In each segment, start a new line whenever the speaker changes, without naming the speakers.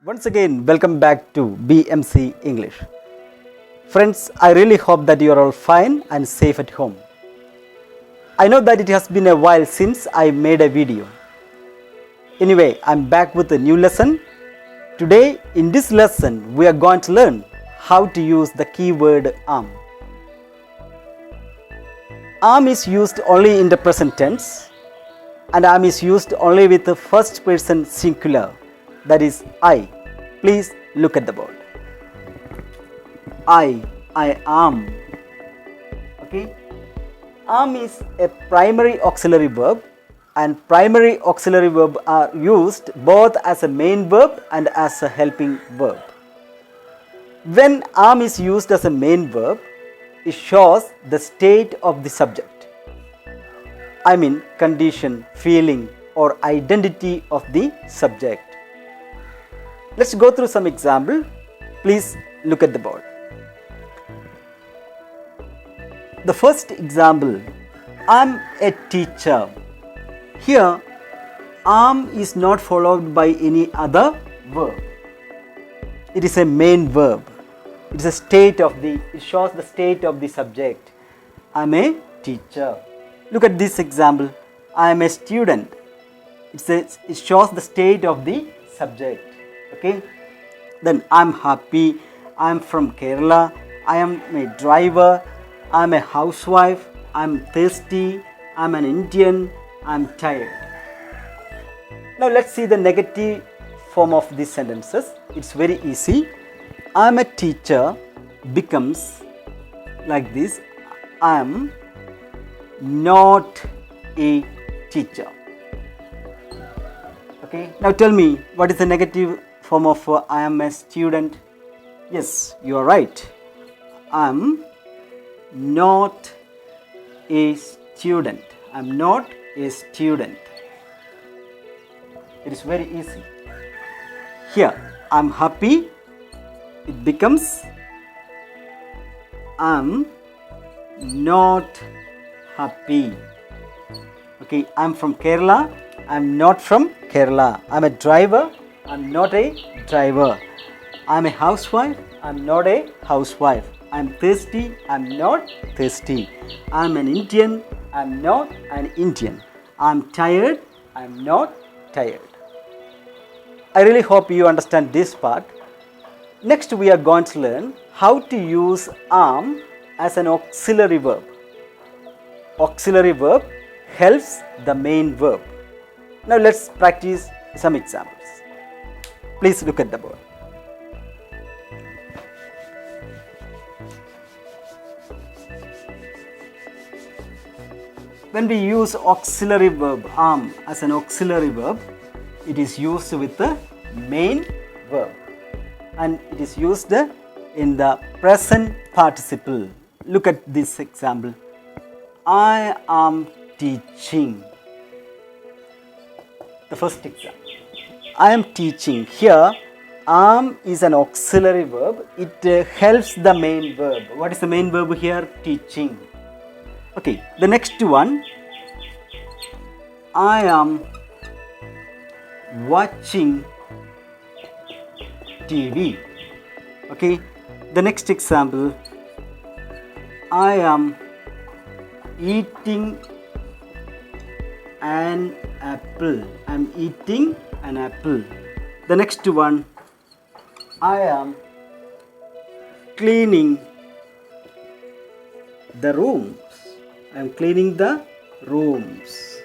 Once again, welcome back to BMC English. Friends, I really hope that you are all fine and safe at home. I know that it has been a while since I made a video. Anyway, I'm back with a new lesson. Today, in this lesson, we are going to learn how to use the keyword am. Am is used only in the present tense, and am is used only with the first person singular, that is I. Please look at the board. I am. Okay. Am is a primary auxiliary verb, and primary auxiliary verb are used both as a main verb and as a helping verb. When am is used as a main verb, it shows the state of the subject. I mean condition, feeling or identity of the subject. Let's go through some example. Please look at the board. The first example, I'm a teacher. Here, am is not followed by any other verb. It is a main verb. It is a state of the, it shows the state of the subject. I'm a teacher. Look at this example. I am a student. It shows the state of the subject. Okay. Then I'm happy. I'm from Kerala. I am a driver. I'm a housewife. I'm thirsty. I'm an Indian. I'm tired. Now let's see the negative form of these sentences. It's very easy. I'm a teacher becomes like this. I'm not a teacher. Okay. Now tell me, what is the negative form of I am a student? Yes, you are right. I'm not a student. I'm not a student. It is very easy. Here, I'm happy. It becomes I'm not happy. Okay, I'm from Kerala. I'm not from Kerala. I'm a driver. I'm not a driver. I'm a housewife. I'm not a housewife. I'm thirsty. I'm not thirsty. I'm an Indian. I'm not an Indian. I'm tired. I'm not tired. I really hope you understand this part. Next, we are going to learn how to use am as an auxiliary verb. Auxiliary verb helps the main verb. Now let's practice some examples. Please look at the board. When we use auxiliary verb am as an auxiliary verb, it is used with the main verb and it is used in the present participle. Look at this example. I am teaching. The first example. I am teaching. Here, am is an auxiliary verb. It helps the main verb. What is the main verb here? Teaching. Okay, the next one. I am watching TV. Okay, the next example. I am eating an apple. I'm eating an apple. The next one. I am cleaning the rooms. I'm cleaning the rooms.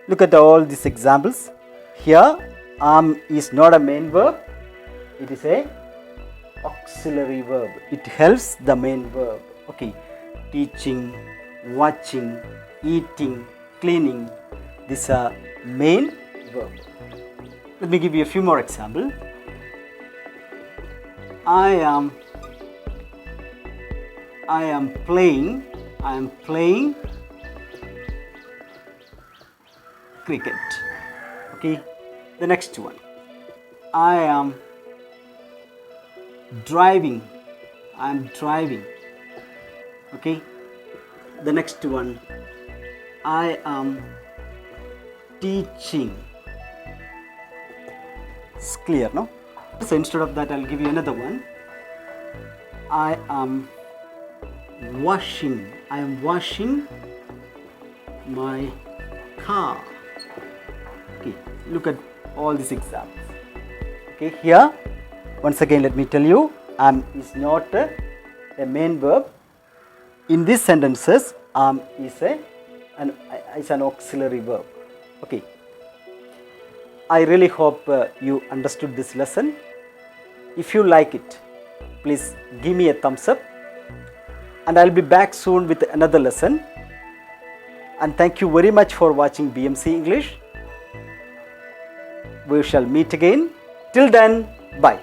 Look at all these examples. Here, am is not a main verb. It is a auxiliary verb. It helps the main verb. Okay, teaching, watching, eating, cleaning. These are main verbs. Let me give you a few more examples. I am playing cricket. Okay, the next one. I am driving. I'm driving. Okay, the next one. I am teaching. It's clear, no? So instead of that, I'll give you another one. I am washing. I am washing my car. Okay, look at all these examples. Okay, here once again let me tell you, am is not a main verb. In these sentences, am is an auxiliary verb. Okay, I really hope you understood this lesson. If you like it, please give me a thumbs up, and I'll be back soon with another lesson. And thank you very much for watching BMC English. We shall meet again. Till then, bye.